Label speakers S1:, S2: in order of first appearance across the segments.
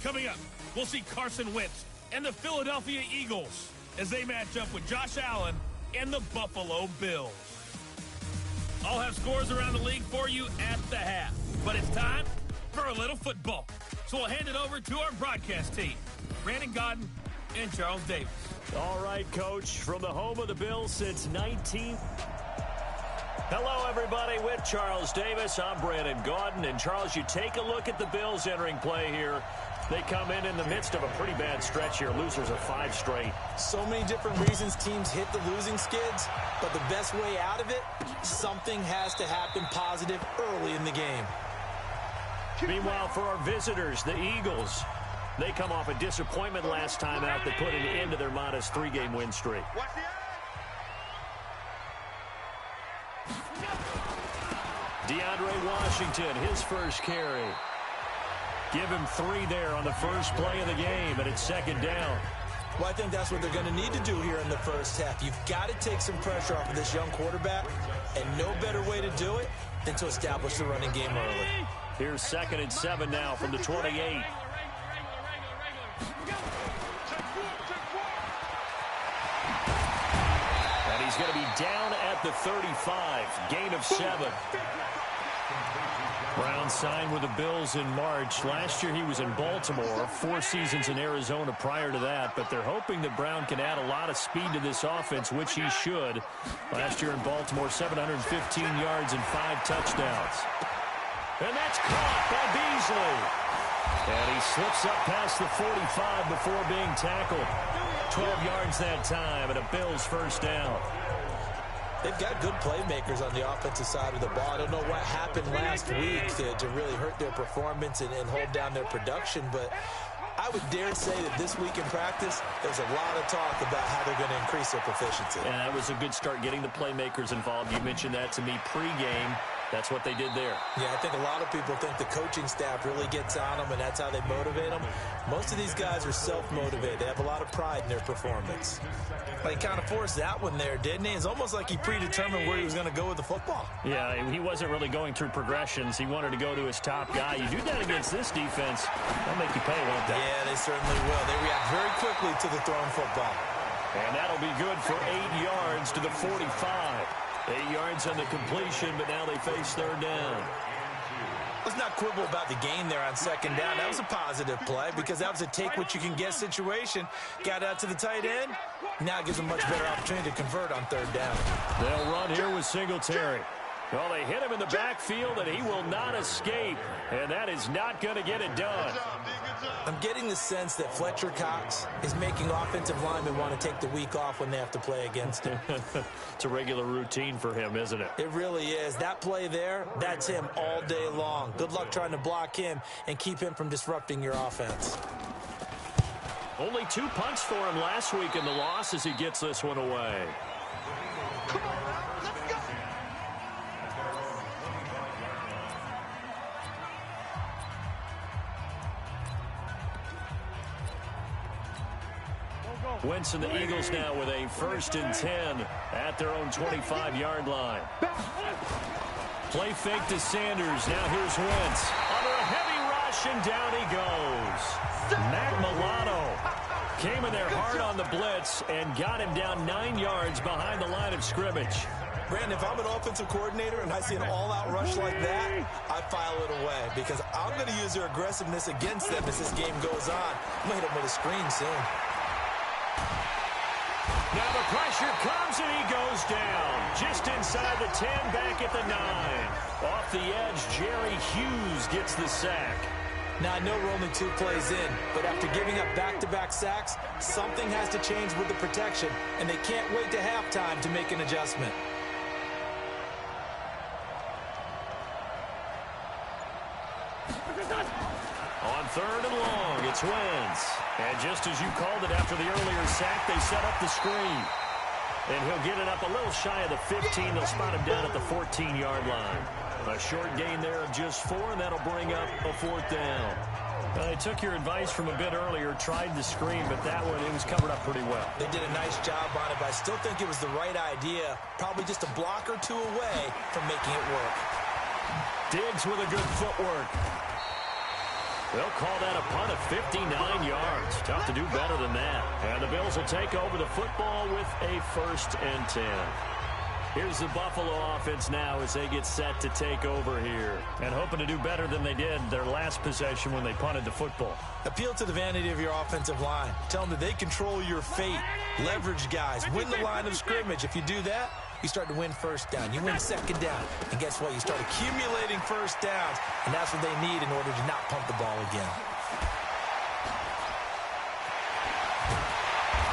S1: Coming up, we'll see Carson Wentz and the Philadelphia Eagles as they match up with Josh Allen and the Buffalo Bills. I'll have scores around the league for you at the half. But it's time for a little football. So we'll hand it over to our broadcast team, Brandon Godden and Charles Davis.
S2: All right, Coach, from the home of the Bills since 19... Hello, everybody, with Charles Davis. I'm Brandon Godden. And, Charles, you take a look at the Bills entering play here. They come in the midst of a pretty bad stretch here. Losers of 5 straight.
S3: So many different reasons teams hit the losing skids, but the best way out of it, something has to happen positive early in the game.
S2: Meanwhile, for our visitors, the Eagles, they come off a disappointment last time out that put an end to their modest 3-game win streak. DeAndre Washington, his first carry. Give him 3 there on the first play of the game, and it's second down.
S3: Well, I think that's what they're going to need to do here in the first half. You've got to take some pressure off of this young quarterback, and no better way to do it than to establish the running game early.
S2: Here's 2nd and 7 now from the 28. And he's going to be down at the 35. Gain of 7. Brown signed with the Bills in March. Last year he was in Baltimore, 4 seasons in Arizona prior to that, but they're hoping that Brown can add a lot of speed to this offense, which he should. Last year in Baltimore, 715 yards and 5 touchdowns. And that's caught by Beasley. And he slips up past the 45 before being tackled. 12 yards that time, and a Bills first down.
S3: They've got good playmakers on the offensive side of the ball. I don't know what happened last week to really hurt their performance and hold down their production, but I would dare say that this week in practice, there's a lot of talk about how they're going to increase their proficiency.
S2: And that was a good start getting the playmakers involved. You mentioned that to me pregame. That's what they did there.
S3: Yeah, I think a lot of people think the coaching staff really gets on them, and that's how they motivate them. Most of these guys are self-motivated. They have a lot of pride in their performance. But he kind of forced that one there, didn't he? It's almost like he predetermined where he was going to go with the football.
S2: Yeah, he wasn't really going through progressions. He wanted to go to his top guy. You do that against this defense, they'll make you pay, won't they?
S3: Yeah, they certainly will. They react very quickly to the thrown football.
S2: And that'll be good for 8 yards to the 45. 8 yards on the completion, but now they face third down.
S3: Let's not quibble about the gain there on second down. That was a positive play because that was a take-what-you-can-get situation. Got out to the tight end. Now gives them much better opportunity to convert on third down.
S2: They'll run here with Singletary. Well, they hit him in the backfield, and he will not escape. And that is not going to get it done.
S3: I'm getting the sense that Fletcher Cox is making offensive linemen want to take the week off when they have to play against him.
S2: It's a regular routine for him, isn't it?
S3: It really is. That play there, that's him all day long. Good luck trying to block him and keep him from disrupting your offense.
S2: Only 2 punts for him last week in the loss as he gets this one away.
S4: Come on, let's go.
S2: Wentz and the Eagles now with a 1st and 10 at their own 25-yard line. Play fake to Sanders. Now here's Wentz. Under a heavy rush, and down he goes. Matt Milano came in there hard on the blitz and got him down 9 yards behind the line of scrimmage.
S3: Brandon, if I'm an offensive coordinator and I see an all-out rush like that, I file it away because I'm going to use their aggressiveness against them as this game goes on. I'm going to hit them with a screen soon.
S2: Now the pressure comes, and he goes down. Just inside the 10, back at the 9. Off the edge, Jerry Hughes gets the sack.
S3: Now, I know we're only 2 plays in, but after giving up back-to-back sacks, something has to change with the protection, and they can't wait to halftime to make an adjustment.
S2: On 3rd and long, it's Wentz. And just as you called it after the earlier sack, they set up the screen. And he'll get it up a little shy of the 15. They'll spot him down at the 14-yard line. A short gain there of just 4, and that'll bring up a 4th down. I took your advice from a bit earlier, tried the screen, but that one, it was covered up pretty well.
S3: They did a nice job on it, but I still think it was the right idea. Probably just a block or 2 away from making it work.
S2: Diggs with a good footwork. They'll call that a punt of 59 yards. Tough to do better than that. And the Bills will take over the football with a 1st and 10. Here's the Buffalo offense now as they get set to take over here. And hoping to do better than they did their last possession when they punted the football.
S3: Appeal to the vanity of your offensive line. Tell them that they control your fate. Leverage guys. Win the line of scrimmage. If you do that, you start to win 1st down. You win 2nd down. And guess what? You start accumulating 1st downs. And that's what they need in order to not punt the ball again.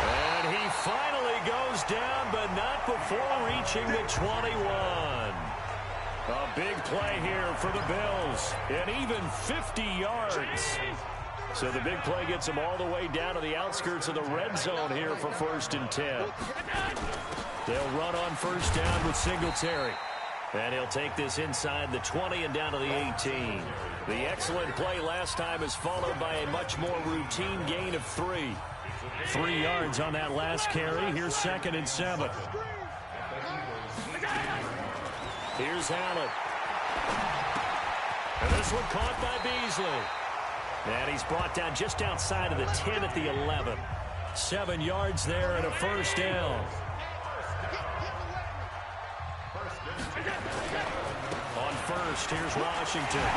S2: And he finally goes down, but not before reaching the 21. A big play here for the Bills. And even 50 yards. So the big play gets them all the way down to the outskirts of the red zone here for 1st and 10. They'll run on 1st down with Singletary. And he'll take this inside the 20 and down to the 18. The excellent play last time is followed by a much more routine gain of 3. 3 yards on that last carry. Here's 2nd and 7. Here's Allen. And this one caught by Beasley. And he's brought down just outside of the 10 at the 11. 7 yards there and a 1st down. On 1st, here's Washington.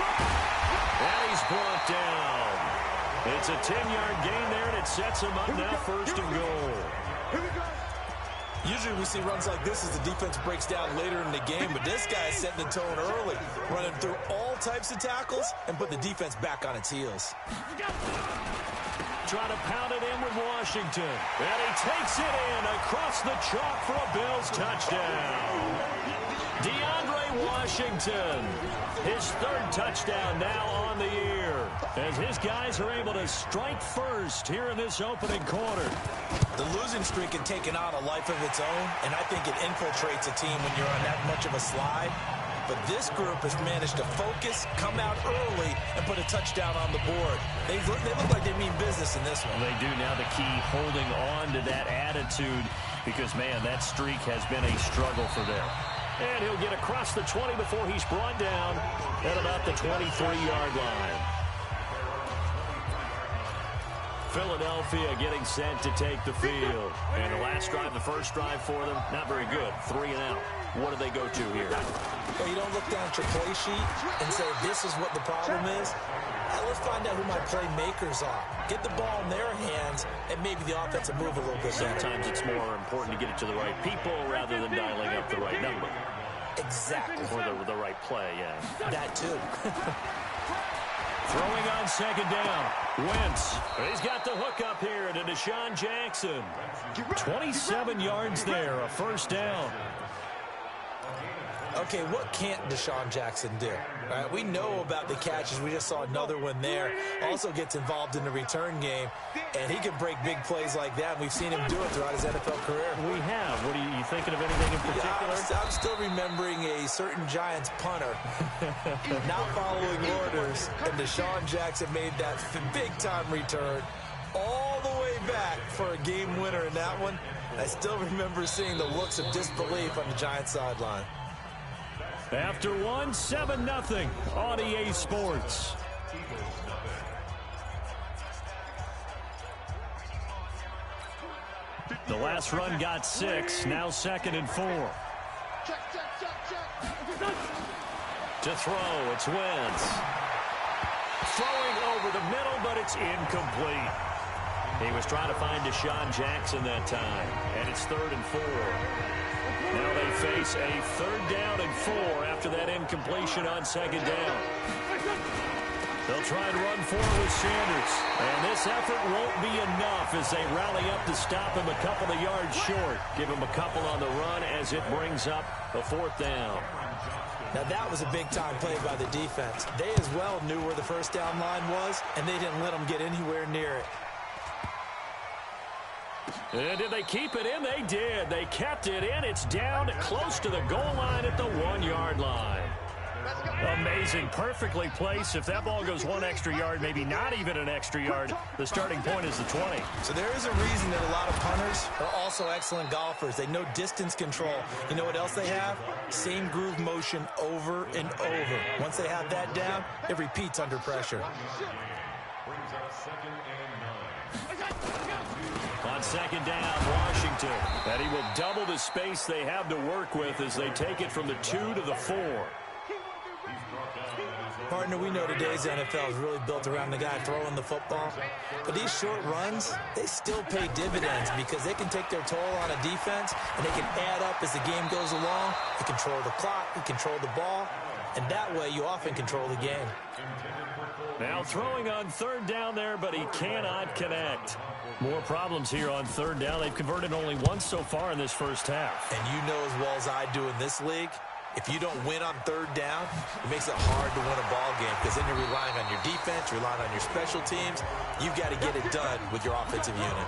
S2: And he's brought down. It's a 10-yard gain there, and it sets him up now 1st and goal.
S3: Usually we see runs like this as the defense breaks down later in the game, but this guy is setting the tone early, running through all types of tackles and put the defense back on its heels.
S2: Trying to pound it in with Washington. And he takes it in across the chalk for a Bills touchdown. DeAndre Washington, his 3rd touchdown now on the year, as his guys are able to strike first here in this opening quarter.
S3: The losing streak had taken on a life of its own, and I think it infiltrates a team when you're on that much of a slide. But this group has managed to focus, come out early, and put a touchdown on the board. They look like they mean business in this one.
S2: They do now. The key, holding on to that attitude, because, man, that streak has been a struggle for them. And he'll get across the 20 before he's brought down at about the 23-yard line. Philadelphia getting set to take the field. And the last drive, the first drive for them, not very good. 3 and out. What do they go to here?
S3: Well, you don't look down at your play sheet and say, this is what the problem is. Let's find out who my playmakers are. Get the ball in their hands, and maybe the offense will move a little bit better.
S2: Sometimes it's more important to get it to the right people rather than dialing up the right number.
S3: Exactly.
S2: Or the right play, yeah.
S3: That too.
S2: Throwing on 2nd down. Wentz. He's got the hook up here to Deshaun Jackson. 27 yards there, a 1st down.
S3: Okay, what can't Deshaun Jackson do? All right, we know about the catches. We just saw another one there. Also gets involved in the return game, and he can break big plays like that. We've seen him do it throughout his NFL career.
S2: We have. What are you thinking of anything in particular?
S3: Yeah, I'm still remembering a certain Giants punter not following orders, and Deshaun Jackson made that big-time return all the way back for a game winner in that one. I still remember seeing the looks of disbelief on the Giants sideline.
S2: After 7-0 on EA Sports. The last run got 6, now 2nd and 4. To throw, it's Wentz. Throwing over the middle, but it's incomplete. He was trying to find Deshaun Jackson that time, and it's 3rd and 4. Now they face a 3rd down and 4 after that incompletion on 2nd down. They'll try and run forward with Sanders. And this effort won't be enough as they rally up to stop him a couple of yards short. Give him a couple on the run as it brings up a 4th down.
S3: Now that was a big-time play by the defense. They as well knew where the 1st down line was, and they didn't let them get anywhere near it.
S2: And did they keep it in? They did. They kept it in. It's down close to the goal line at the 1-yard line. Amazing. Perfectly placed. If that ball goes 1 extra yard, maybe not even an extra yard, the starting point is the 20.
S3: So there is a reason that a lot of punters are also excellent golfers. They know distance control. You know what else they have? Same groove motion over and over. Once they have that down, it repeats under pressure.
S2: On second down, Washington. And he will double the space they have to work with as they take it from the 2 to the 4.
S3: Partner, we know today's NFL is really built around the guy throwing the football. But these short runs, they still pay dividends because they can take their toll on a defense, and they can add up as the game goes along. You control the clock, you control the ball, and that way you often control the game.
S2: Now throwing on third down there, but he cannot connect. More problems here on third down. They've converted only once so far in this first half.
S3: And you know as well as I do in this league, if you don't win on third down, it makes it hard to win a ball game because then you're relying on your defense, relying on your special teams. You've got to get it done with your offensive unit.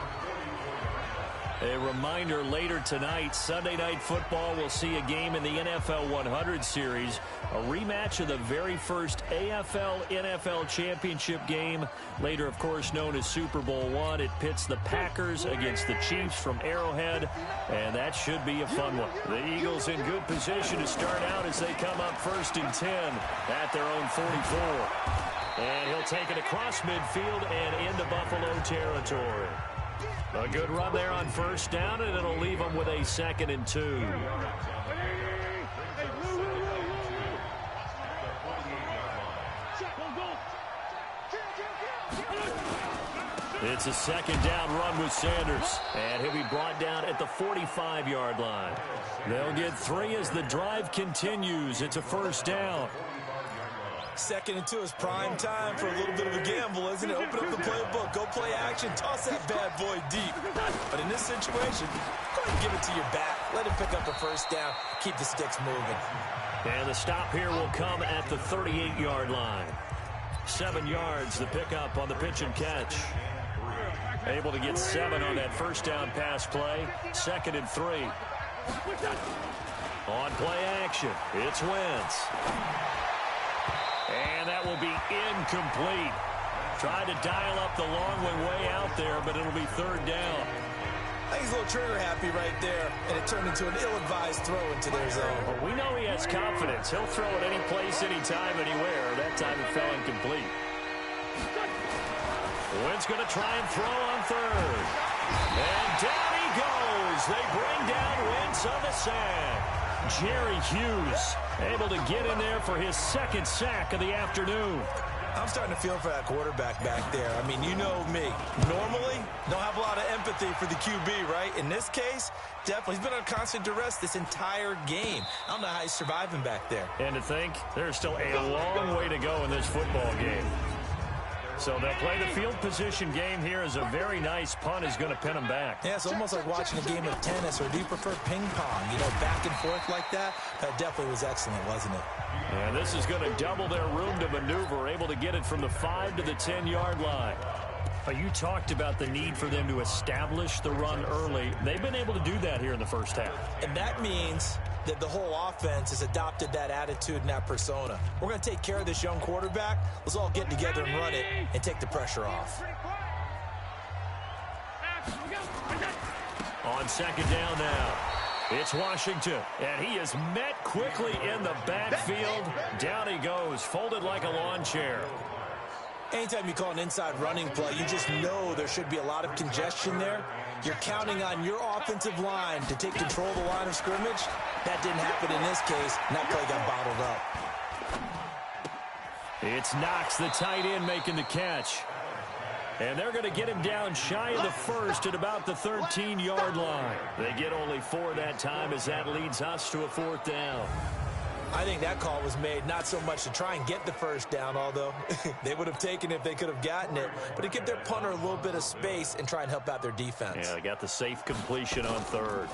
S2: A reminder, later tonight, Sunday Night Football will see a game in the NFL 100 series, a rematch of the very first AFL-NFL championship game, later, of course, known as Super Bowl I. It pits the Packers against the Chiefs from Arrowhead, and that should be a fun one. The Eagles in good position to start out as they come up 1st and 10 at their own 44. And he'll take it across midfield and into Buffalo territory. A good run there on first down, and it'll leave them with a 2nd and 2. It's a 2nd down run with Sanders, and he'll be brought down at the 45-yard line. They'll get 3 as the drive continues. It's a 1st down.
S3: 2nd and 2 is prime time for a little bit of a gamble, isn't it? Open up the playbook, go play action, toss that bad boy deep. But in this situation, go ahead and give it to your back. Let him pick up a 1st down, keep the sticks moving.
S2: And the stop here will come at the 38-yard line. 7 yards, the pickup on the pitch and catch. Able to get 7 on that 1st down pass play. 2nd and 3. On play action, it's Wentz. And that will be incomplete. Tried to dial up the long way out there, but it'll be 3rd down.
S3: I think he's a little trigger happy right there, and it turned into an ill-advised throw into their zone.
S2: But we know he has confidence. He'll throw it any place, anytime, anywhere. That time it fell incomplete. Wentz going to try and throw on 3rd. And down he goes. They bring down Wentz on the sack. Jerry Hughes able to get in there for his 2nd sack of the afternoon.
S3: I'm starting to feel for that quarterback back there. I mean, you know me. Normally, don't have a lot of empathy for the QB, right? In this case, definitely. He's been on constant duress this entire game. I don't know how he's surviving back there.
S2: And to think, there's still a long way to go in this football game. So they'll play the field position game here as a very nice punt is going to pin them back.
S3: Yeah, it's almost like watching a game of tennis, or do you prefer ping pong? You know, back and forth like that? That definitely was excellent, wasn't it?
S2: And this is going to double their room to maneuver, able to get it from the 5 to the 10-yard line. You talked about the need for them to establish the run early. They've been able to do that here in the first half.
S3: And that means that the whole offense has adopted that attitude and that persona. We're going to take care of this young quarterback. Let's all get together and run it and take the pressure off.
S2: On 2nd down now, it's Washington, and he is met quickly in the backfield. Down he goes, folded like a lawn chair.
S3: Anytime you call an inside running play, you just know there should be a lot of congestion there. You're counting on your offensive line to take control of the line of scrimmage. That didn't happen in this case, and that play got bottled up.
S2: It's Knox, the tight end, making the catch. And they're going to get him down shy of the 1st at about the 13-yard line. They get only 4 that time as that leads us to a 4th down.
S3: I think that call was made not so much to try and get the 1st down, although they would have taken it if they could have gotten it, but to give their punter a little bit of space and try and help out their defense.
S2: Yeah, they got the safe completion on 3rd.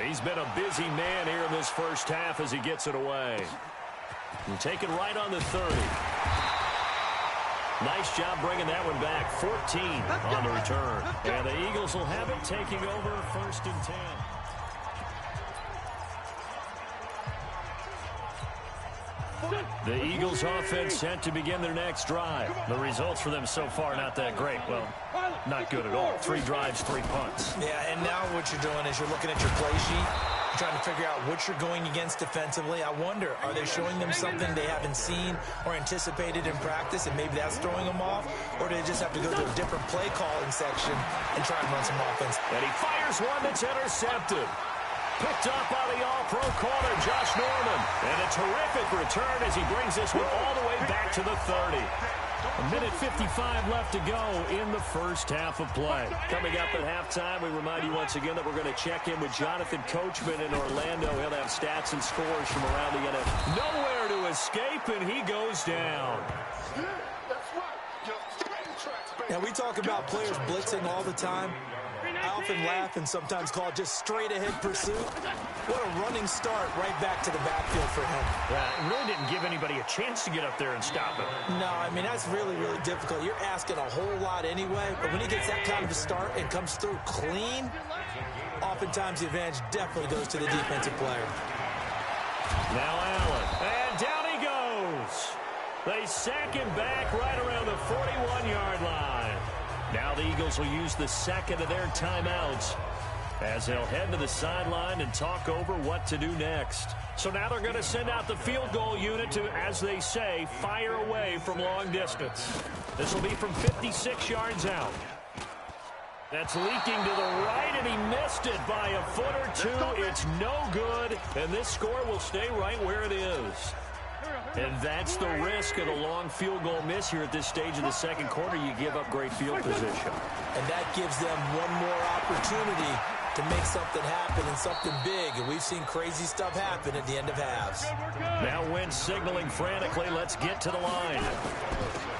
S2: He's been a busy man here in this first half as he gets it away. And taken right on the 30. Nice job bringing that one back. 14 on the return. And the Eagles will have it, taking over 1st and 10. The Eagles offense set to begin their next drive. The results for them so far not that great. Well, not good at all. 3 drives, 3 punts.
S3: Yeah, and now what you're doing is you're looking at your play sheet. trying to figure out what you're going against defensively. I wonder, are they showing them something they haven't seen or anticipated in practice, and maybe that's throwing them off? Or do they just have to go to a different play calling section and try and run some offense?
S2: And he fires one that's intercepted. Picked up by the all-pro corner, Josh Norman. And a terrific return as he brings this one all the way back to the 30. A minute 55 left to go in the first half of play. Coming up at halftime, we remind you once again that we're going to check in with Jonathan Coachman in Orlando. He'll have stats and scores from around the NFL. Nowhere to escape, and he goes down.
S3: Now, we talk about players blitzing all the time. I often laugh and sometimes call it just straight-ahead pursuit. What a running start right back to the backfield for him.
S2: Yeah, it really didn't give anybody a chance to get up there and stop him.
S3: No, I mean, that's really, really difficult. You're asking a whole lot anyway, but when he gets that kind of a start and comes through clean, oftentimes the advantage definitely goes to the defensive player.
S2: Now Allen, and down he goes. They sack him back right around the 41-yard line. Now the Eagles will use the second of their timeouts as they'll head to the sideline and talk over what to do next. So now they're going to send out the field goal unit to, as they say, fire away from long distance. This will be from 56 yards out. That's leaking to the right, and he missed it by a foot or two. It's no good, and this score will stay right where it is. And that's the risk of the long field goal miss here at this stage of the second quarter. You give up great field position.
S3: And that gives them one more opportunity to make something happen and something big. And we've seen crazy stuff happen at the end of halves.
S2: Now Wentz signaling frantically, let's get to the line.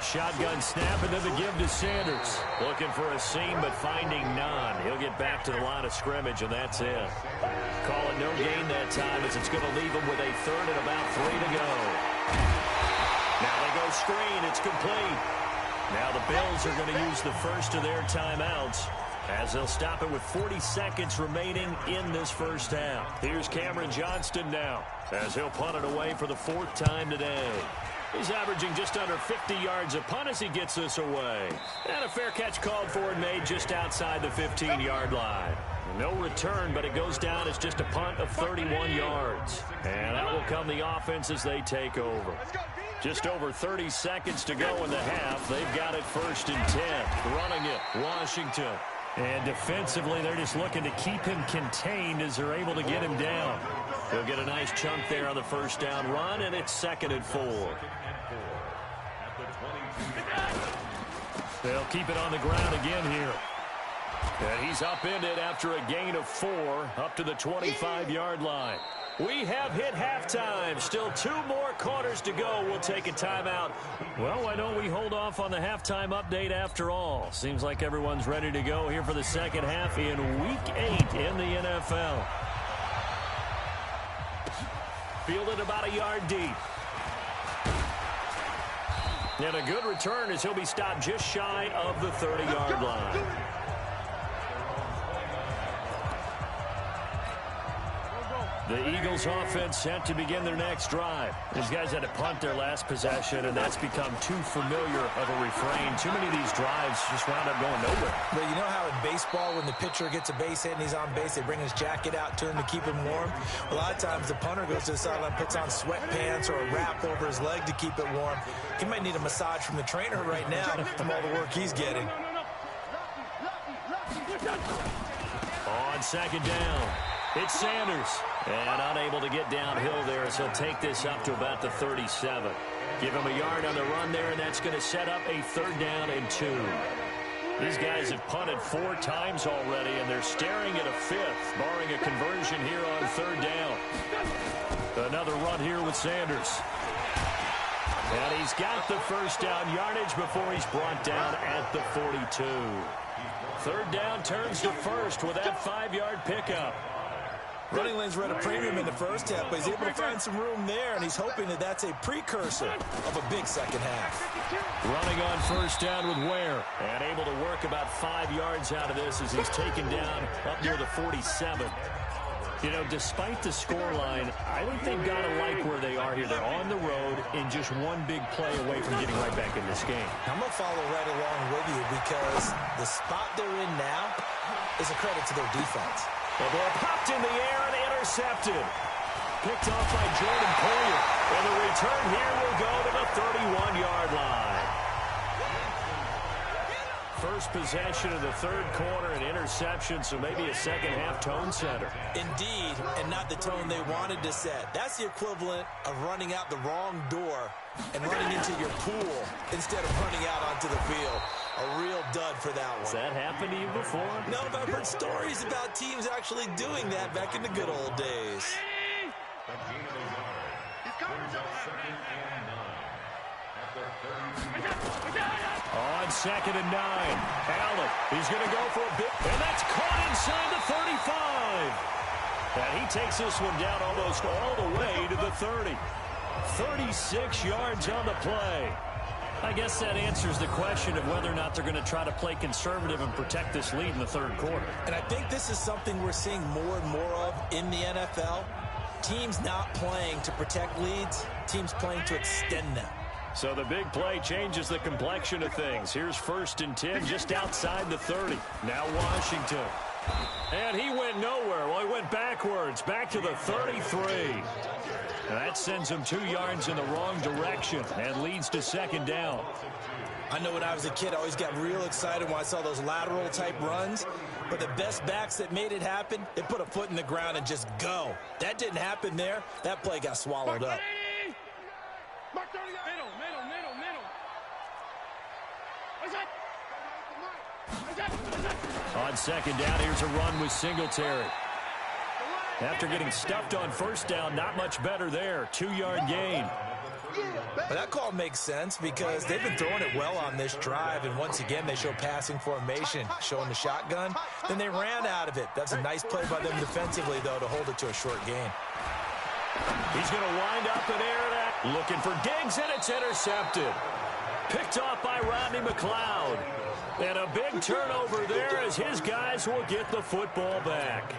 S2: Shotgun snap and then the give to Sanders. Looking for a seam but finding none. He'll get back to the line of scrimmage and that's it. Call it no gain that time as it's going to leave him with a third and about 3 to go. Now they go screen. It's complete. Now the Bills are going to use the first of their timeouts as they'll stop it with 40 seconds remaining in this first half. Here's Cameron Johnston now as he'll punt it away for the 4th time today. He's averaging just under 50 yards a punt as he gets this away. And a fair catch called for and made just outside the 15-yard line. No return, but it goes down as just a punt of 31 yards. And out will come the offense as they take over. Just over 30 seconds to go in the half. They've got it 1st and 10. Running it, Washington. And defensively, they're just looking to keep him contained as they're able to get him down. They'll get a nice chunk there on the first down run, and it's 2nd and 4. They'll keep it on the ground again here. And he's upended after a gain of 4 up to the 25-yard line. We have hit halftime. Still 2 more quarters to go. We'll take a timeout. Well, why don't we hold off on the halftime update after all? Seems like everyone's ready to go here for the second half in Week 8 in the NFL. Fielded about a yard deep. And a good return as he'll be stopped just shy of the 30-yard line. The Eagles offense set to begin their next drive. These guys had to punt their last possession, and that's become too familiar of a refrain. Too many of these drives just wound up going nowhere.
S3: But you know how in baseball, when the pitcher gets a base hit and he's on base, they bring his jacket out to him to keep him warm? A lot of times the punter goes to the sideline, puts on sweatpants or a wrap over his leg to keep it warm. He might need a massage from the trainer right now from all the work he's getting.
S2: On 2nd down, it's Sanders. And unable to get downhill there as he'll take this up to about the 37. Give him a yard on the run there, and that's going to set up a 3rd down and 2. These guys have punted 4 times already, and they're staring at a 5th, barring a conversion here on 3rd down. Another run here with Sanders. And he's got the first down yardage before he's brought down at the 42. 3rd down turns to 1st with that 5-yard pickup.
S3: Running lanes were at a premium in the first half, but he's able to find some room there, and he's hoping that that's a precursor of a big second half.
S2: Running on 1st down with Ware, and able to work about 5 yards out of this as he's taken down up near the 47. You know, despite the scoreline, I think they've got to like where they are here. They're on the road and just one big play away from getting right back in this game.
S3: I'm going to follow right along with you because the spot they're in now is a credit to their defense.
S2: The ball popped in the air and intercepted. Picked off by Jordan Poyer. And the return here will go to the 31-yard line. First possession of the third quarter, an interception, so maybe a second-half tone setter.
S3: Indeed, and not the tone they wanted to set. That's the equivalent of running out the wrong door and running into your pool instead of running out onto the field. A real dud for that one.
S2: Has that happened to you before?
S3: No, but I've heard stories about teams actually doing that back in the good old days.
S2: On 2nd and 9, Allen, he's going to go for a big, and that's caught inside the 35. And he takes this one down almost all the way to the 30. 36 yards on the play. I guess that answers the question of whether or not they're going to try to play conservative and protect this lead in the third quarter.
S3: And I think this is something we're seeing more and more of in the NFL. Teams not playing to protect leads, teams playing to extend them.
S2: So the big play changes the complexion of things. Here's 1st and 10 just outside the 30. Now Washington. And he went nowhere. Well, he went backwards, back to the 33. And that sends him 2 yards in the wrong direction and leads to 2nd down.
S3: I know when I was a kid, I always got real excited when I saw those lateral-type runs. But the best backs that made it happen, they put a foot in the ground and just go. That didn't happen there. That play got swallowed up.
S2: On 2nd down, here's a run with Singletary. After getting stuffed on 1st down, not much better there. 2-yard gain.
S3: But that call makes sense because they've been throwing it well on this drive, and once again they show passing formation, showing the shotgun. Then they ran out of it. That's a nice play by them defensively, though, to hold it to a short gain.
S2: He's going to wind up and air that. Looking for Diggs, and it's intercepted. Picked off by Rodney McLeod. And a big turnover there as his guys will get the football back.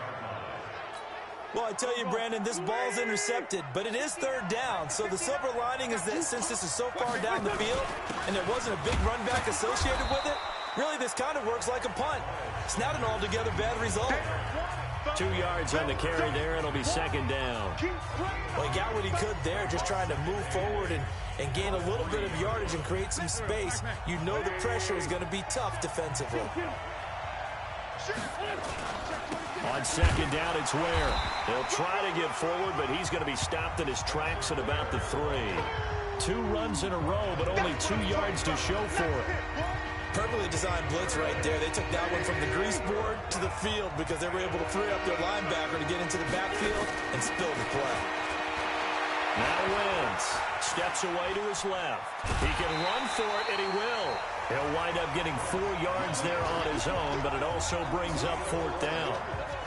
S3: Well, I tell you, Brandon, this ball's intercepted, but it is 3rd down. So the silver lining is that since this is so far down the field and there wasn't a big run back associated with it, really this kind of works like a punt. It's not an altogether bad result.
S2: 2 yards on the carry there. It'll be 2nd down.
S3: Well, he got what he could there, just trying to move forward and gain a little bit of yardage and create some space. You know the pressure is going to be tough defensively.
S2: On 2nd down, it's Ware. They'll try to get forward, but he's going to be stopped in his tracks at about the 3. 2 runs in a row, but only 2 yards to show for it.
S3: Perfectly designed blitz right there. They took that one from the grease board to the field because they were able to free up their linebacker to get into the backfield and spill the play.
S2: Now Wentz steps away to his left. He can run for it, and he will. He'll wind up getting 4 yards there on his own, but it also brings up 4th down.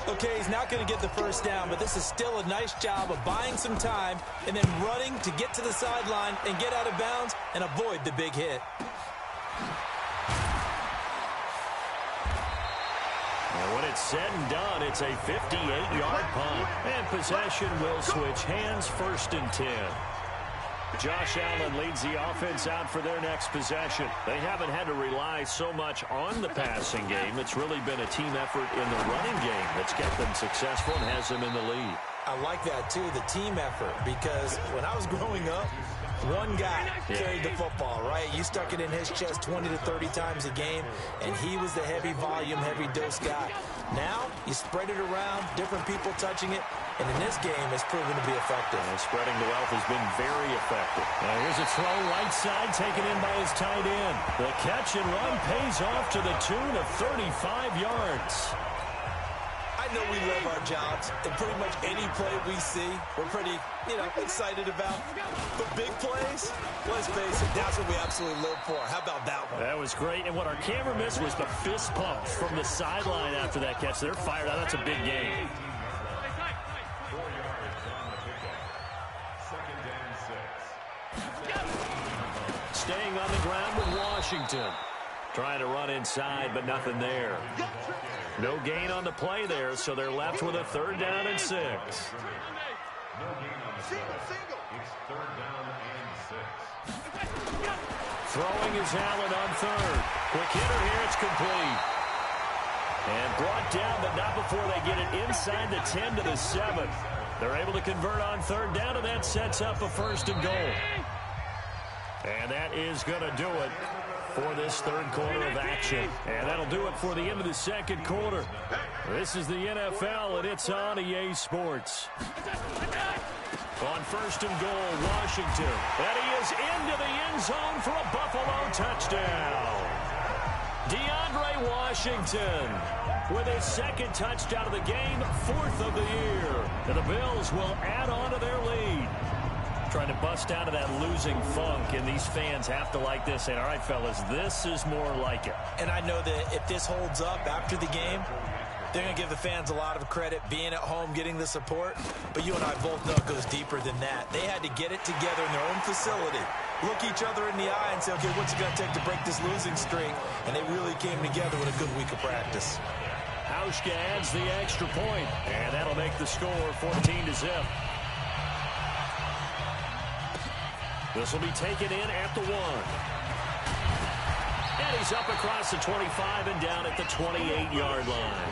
S3: Okay, he's not going to get the 1st down, but this is still a nice job of buying some time and then running to get to the sideline and get out of bounds and avoid the big hit.
S2: And when it's said and done, it's a 58-yard punt. And possession will switch hands, 1st and 10. Josh Allen leads the offense out for their next possession. They haven't had to rely so much on the passing game. It's really been a team effort in the running game that's kept them successful and has them in the lead.
S3: I like that, too, the team effort, because when I was growing up, one guy carried the football, right? You stuck it in his chest 20 to 30 times a game, and he was the heavy volume, heavy dose guy. Now, you spread it around, different people touching it, and in this game, it's proven to be effective.
S2: And spreading the wealth has been very effective. Now here's a throw right side taken in by his tight end. The catch and run pays off to the tune of 35 yards.
S3: I know we love our jobs, and pretty much any play we see, we're pretty, excited about. But big plays, let's face it, that's what we absolutely live for. How about that one?
S2: That was great, and what our camera missed was the fist pump from the sideline after that catch. They're fired out. That's a big game. Staying on the ground with Washington. Trying to run inside, but nothing there. No gain on the play there, so they're left with a 3rd down and 6. Throwing is Allen on 3rd. Quick hitter here, it's complete. And brought down, but not before they get it inside the 10 to the 7. They're able to convert on third down, and that sets up a 1st and goal. And that is going to do it for this third quarter of action. And that'll do it for the end of the second quarter. This is the NFL, and it's on EA Sports. On 1st and goal, Washington. And he is into the end zone for a Buffalo touchdown. DeAndre Washington with his 2nd touchdown of the game, 4th of the year. And the Bills will add on to their lead. Trying to bust out of that losing funk, and these fans have to like this. And all right, fellas, this is more like it.
S3: And I know that if this holds up after the game, they're going to give the fans a lot of credit, being at home, getting the support. But you and I both know it goes deeper than that. They had to get it together in their own facility, look each other in the eye and say, okay, what's it going to take to break this losing streak? And they really came together with a good week of practice.
S2: Hauschka adds the extra point, and that'll make the score 14-0. This will be taken in at the 1. And he's up across the 25 and down at the 28-yard line.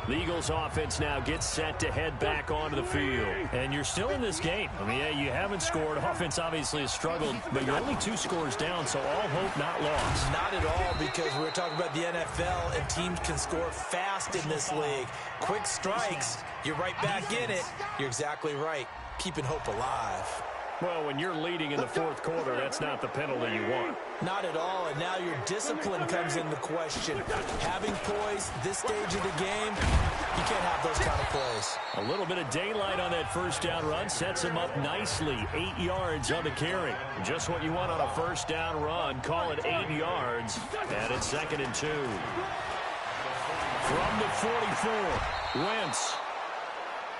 S2: The Eagles offense now gets set to head back onto the field. And you're still in this game. I mean, yeah, you haven't scored. Offense obviously has struggled, but you're only 2 scores down, so all hope not lost.
S3: Not at all, because we're talking about the NFL, and teams can score fast in this league. Quick strikes, you're right back in it. You're exactly right. Keeping hope alive.
S2: Well, when you're leading in the 4th quarter, that's not the penalty you want.
S3: Not at all, and now your discipline comes into question. Having poise this stage of the game, you can't have those kind of plays.
S2: A little bit of daylight on that 1st down run sets him up nicely. 8 yards on the carry. Just what you want on a 1st down run. Call it 8 yards, and it's 2nd and 2. From the 44, Wentz.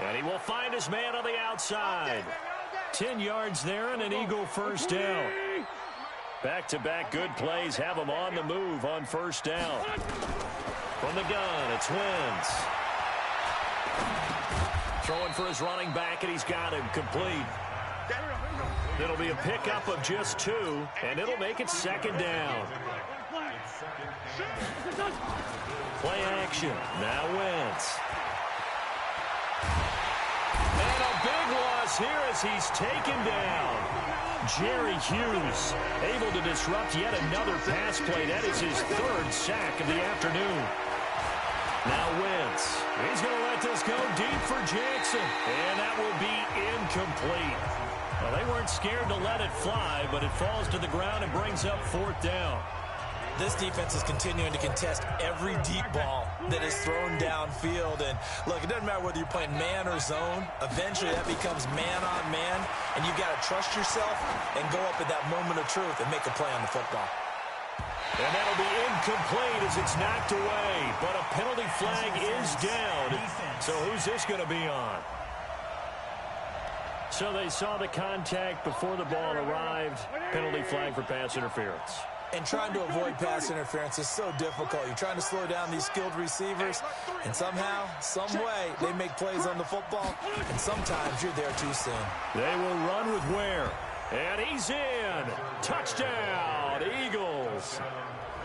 S2: And he will find his man on the outside. 10 yards there and an Eagle 1st down. Back-to-back good plays have him on the move on 1st down. From the gun, it's Wentz. Throwing for his running back, and he's got him complete. It'll be a pickup of just 2, and it'll make it 2nd down. Play action. Now Wentz. And a big loss here as he's taken down. Jerry Hughes able to disrupt yet another pass play. That is his 3rd sack of the afternoon. Now Wentz. He's going to let this go deep for Jackson. And that will be incomplete. Well, they weren't scared to let it fly, but it falls to the ground and brings up 4th down.
S3: This defense is continuing to contest every deep ball that is thrown downfield. And, look, it doesn't matter whether you're playing man or zone. Eventually, that becomes man-on-man, and you've got to trust yourself and go up at that moment of truth and make a play on the football.
S2: And that'll be incomplete as it's knocked away. But a penalty flag is down. So who's this going to be on? So they saw the contact before the ball arrived. Penalty flag for pass interference.
S3: And trying to avoid pass interference is so difficult. You're trying to slow down these skilled receivers, and somehow, some way, they make plays on the football, and sometimes you're there too soon.
S2: They will run with Ware, and he's in. Touchdown, Eagles.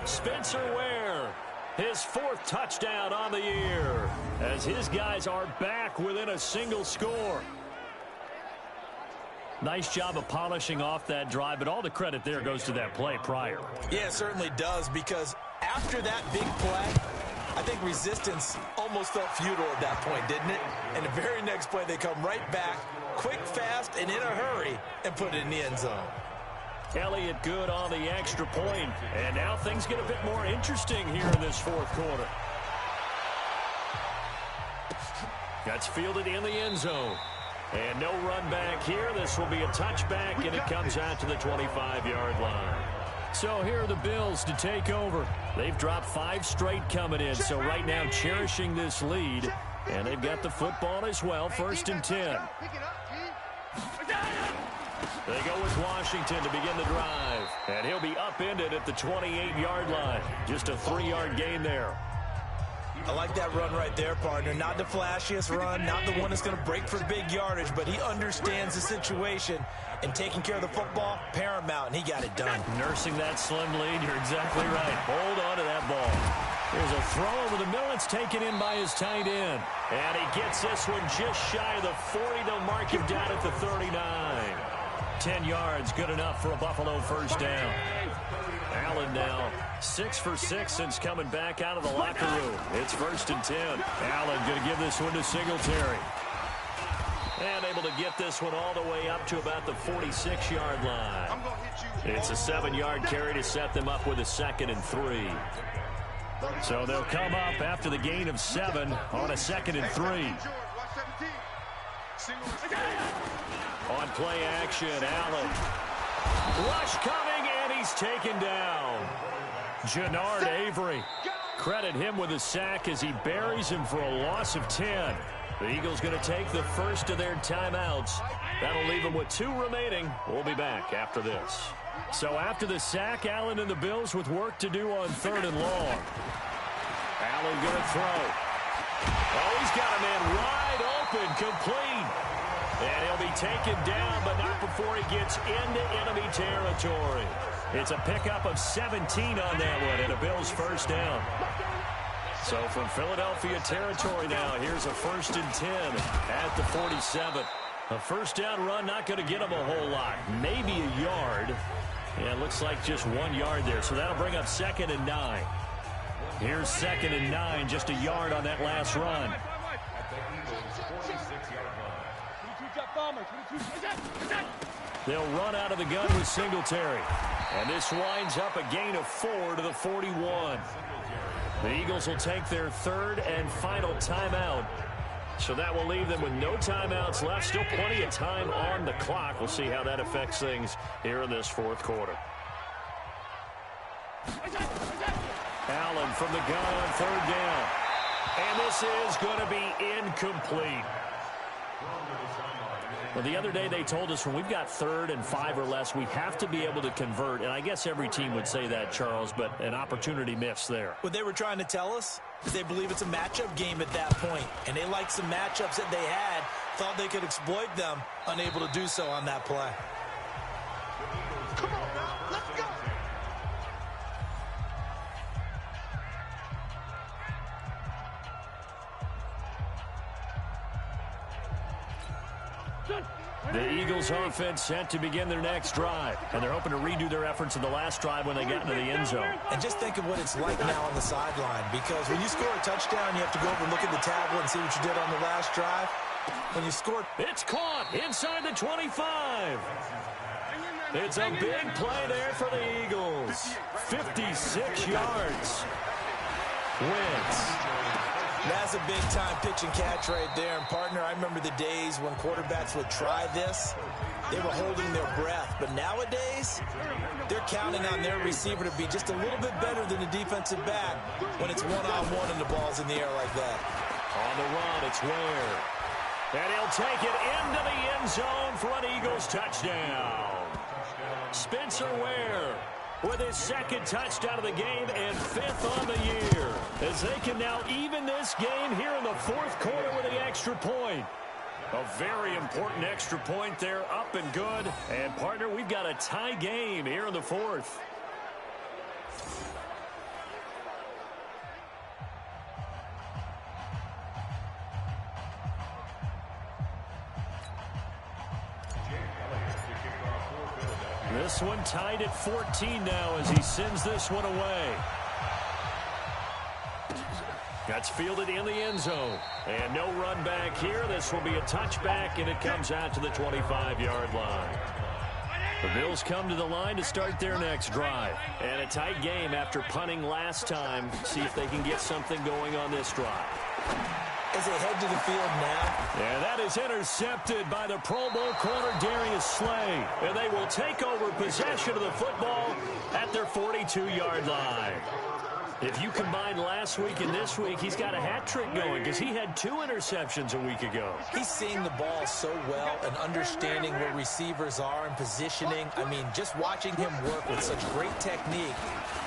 S2: Spencer Ware, his 4th touchdown on the year, as his guys are back within a single score. Nice job of polishing off that drive, but all the credit there goes to that play prior.
S3: Yeah, it certainly does, because after that big play, I think resistance almost felt futile at that point, didn't it? And the very next play, they come right back, quick, fast, and in a hurry, and put it in the end zone.
S2: Elliott good on the extra point, and now things get a bit more interesting here in this 4th quarter. That's fielded in the end zone. And no run back here. This will be a touchback, and it comes out to the 25-yard line. So here are the Bills to take over. They've dropped 5 straight coming in, so right now cherishing this lead. And they've got the football as well, 1st and 10. They go with Washington to begin the drive. And he'll be upended at the 28-yard line. Just a 3-yard gain there.
S3: I like that run right there, partner. Not the flashiest run, not the one that's going to break for big yardage, but he understands the situation, and taking care of the football, paramount, and he got it done.
S2: Nursing that slim lead, you're exactly right. Hold on to that ball. Here's a throw over the middle. It's taken in by his tight end. And he gets this one just shy of the 40. They'll mark him down at the 39. 10 yards, good enough for a Buffalo first down. Allen now 6 for 6 since coming back out of the locker room. It's 1st and 10. Allen going to give this one to Singletary. And able to get this one all the way up to about the 46-yard line. It's a 7-yard carry to set them up with a 2nd and 3. So they'll come up after the gain of 7 on a 2nd and 3. On play action, Allen. Rush coming, and he's taken down. Jannard Avery. Credit him with a sack as he buries him for a loss of 10. The Eagles going to take the first of their timeouts. That'll leave them with 2 remaining. We'll be back after this. So after the sack, Allen and the Bills with work to do on 3rd and long. Allen going to throw. Oh, he's got a man wide open, complete. And he'll be taken down, but not before he gets into enemy territory. It's a pickup of 17 on that one, and a Bills first down. So from Philadelphia territory now, here's a 1st and 10 at the 47. A first down run, not going to get him a whole lot. Maybe a yard. Yeah, it looks like just 1 yard there. So that'll bring up 2nd and 9. Here's 2nd and 9, just a yard on that last run. They'll run out of the gun with Singletary. And this winds up a gain of 4 to the 41. The Eagles will take their 3rd and final timeout. So that will leave them with no timeouts left. Still plenty of time on the clock. We'll see how that affects things here in this 4th quarter. Allen from the gun on 3rd down. And this is going to be incomplete. Well, the other day they told us when we've got 3rd and 5 or less, we have to be able to convert. And I guess every team would say that, Charles, but an opportunity missed there.
S3: What they were trying to tell us is they believe it's a matchup game at that point. And they liked some matchups that they had, thought they could exploit them, unable to do so on that play.
S4: Come on now, let's go.
S2: The Eagles offense set to begin their next drive, and they're hoping to redo their efforts in the last drive when they got into the end zone.
S3: And just think of what it's like now on the sideline, because when you score a touchdown, you have to go over and look at the tablet and see what you did on the last drive. When you score,
S2: it's caught inside the 25. It's a big play there for the Eagles. 56 yards. Wins.
S3: That's a big-time pitch and catch right there. And, partner, I remember the days when quarterbacks would try this. They were holding their breath. But nowadays, they're counting on their receiver to be just a little bit better than the defensive back when it's one-on-one and the ball's in the air like that.
S2: On the run, it's Ware. And he'll take it into the end zone for an Eagles touchdown. Spencer Ware with his 2nd touchdown of the game and 5th on the year, as they can now even this game here in the 4th quarter with the extra point. A very important extra point there, up and good. And, partner, we've got a tie game here in the 4th. This one tied at 14 now as he sends this one away. That's fielded in the end zone. And no run back here. This will be a touchback, and it comes out to the 25-yard line. The Bills come to the line to start their next drive. And a tight game after punting last time. See if they can get something going on this drive.
S3: As they head to the field now.
S2: And that is intercepted by the Pro Bowl corner Darius Slay. And they will take over possession of the football at their 42-yard line. If you combine last week and this week, he's got a hat trick going because he had 2 interceptions a week ago.
S3: He's seeing the ball so well and understanding where receivers are and positioning. I mean, just watching him work with such great technique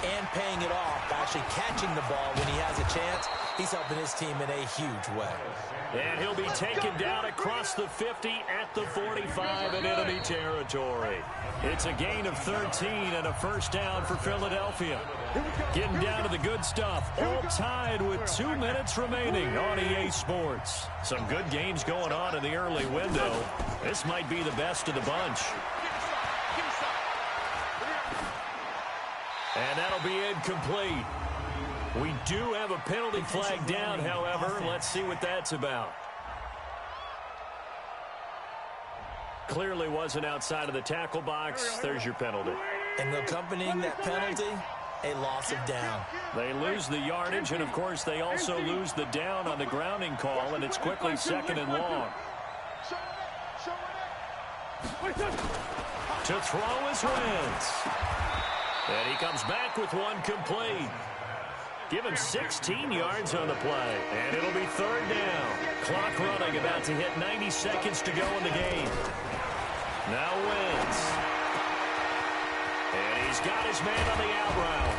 S3: and paying it off by actually catching the ball when he has a chance. he's helping his team in a huge way.
S2: And he'll be taken down across the 50 at the 45 in enemy territory. It's a gain of 13 and a first down for Philadelphia. Getting down to the good stuff. All tied with 2 minutes remaining on EA Sports. Some good games going on in the early window. This might be the best of the bunch. And that'll be incomplete. We do have a penalty flag down, however. Let's see what that's about. Clearly wasn't outside of the tackle box. There's your penalty.
S3: And accompanying that penalty, a loss of down.
S2: They lose the yardage, and, of course, they also lose the down on the grounding call, and it's quickly 2nd and long. To throw is Wentz. And he comes back with one complete. Give him 16 yards on the play. And it'll be 3rd down. Clock running, about to hit 90 seconds to go in the game. Now Wentz. And he's got his man on the out route.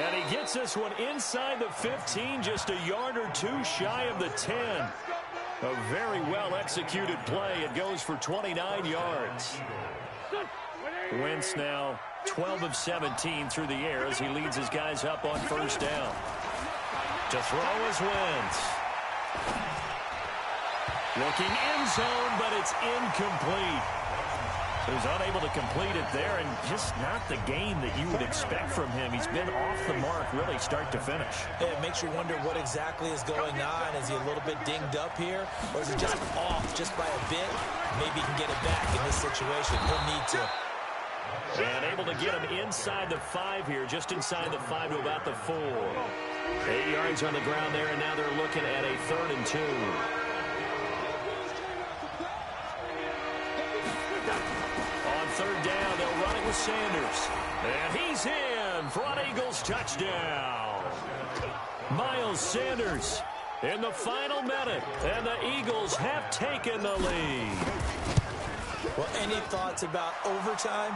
S2: And he gets this one inside the 15, just a yard or two shy of the 10. A very well-executed play. It goes for 29 yards. Wentz now 12 of 17 through the air as he leads his guys up on 1st down. To throw is Wentz. Looking end zone, but it's incomplete. So he's unable to complete it there, and just not the game that you would expect from him. He's been off the mark really start to finish.
S3: Yeah, it makes you wonder what exactly is going on. Is he a little bit dinged up here, or is he just off just by a bit? Maybe he can get it back in this situation. He'll need to.
S2: And able to get him inside the 5 here, just inside the 5 to about the 4. 8 yards on the ground there, and now they're looking at a 3rd and 2. On 3rd down, they'll run it with Sanders. And he's in for an Eagles touchdown. Miles Sanders in the final minute, and the Eagles have taken the lead.
S3: Well, any thoughts about overtime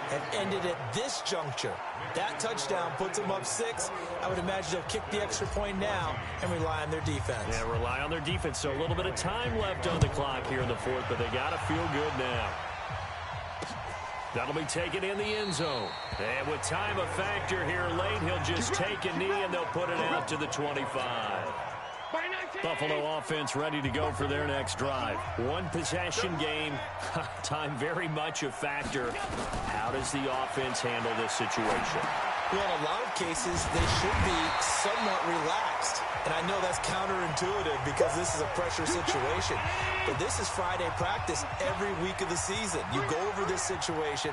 S3: have ended at this juncture. That touchdown puts them up 6. I would imagine they'll kick the extra point now and rely on their defense.
S2: Yeah, rely on their defense. So a little bit of time left on the clock here in the 4th, but they got to feel good now. That'll be taken in the end zone. And with time a factor here late, he'll just take a knee and they'll put it out to the 25. Buffalo offense ready to go for their next drive. One possession game. Time very much a factor. How does the offense handle this situation?
S3: Well, in a lot of cases, they should be somewhat relaxed. And I know that's counterintuitive because this is a pressure situation. But this is Friday practice every week of the season. You go over this situation,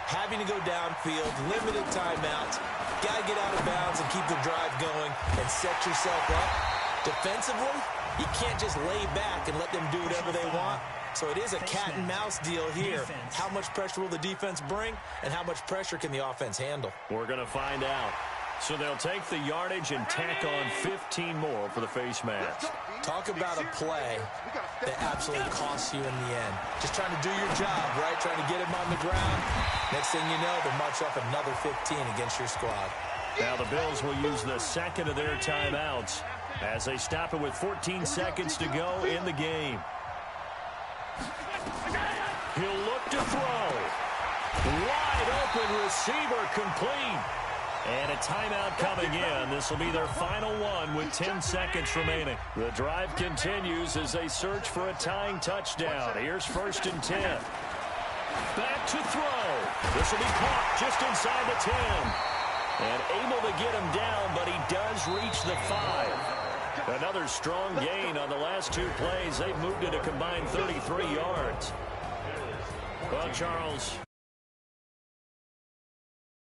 S3: having to go downfield, limited timeouts, got to get out of bounds and keep the drive going and set yourself up. Defensively, you can't just lay back and let them do whatever they want. So it is a cat-and-mouse deal here. How much pressure will the defense bring, and how much pressure can the offense handle?
S2: We're going to find out. So they'll take the yardage and tack on 15 more for the face mask.
S3: Talk about a play that absolutely costs you in the end. Just trying to do your job, right? Trying to get him on the ground. Next thing you know, they'll march off another 15 against your squad.
S2: Now the Bills will use the second of their timeouts as they stop it with 14 seconds to go in the game. He'll look to throw. Wide open receiver complete. And a timeout coming in. This will be their final one with 10 seconds remaining. The drive continues as they search for a tying touchdown. Here's 1st and 10. Back to throw. This will be caught just inside the 10. And able to get him down, but he does reach the 5. Another strong gain on the last 2 plays. They've moved it a combined 33 yards. Well, Charles,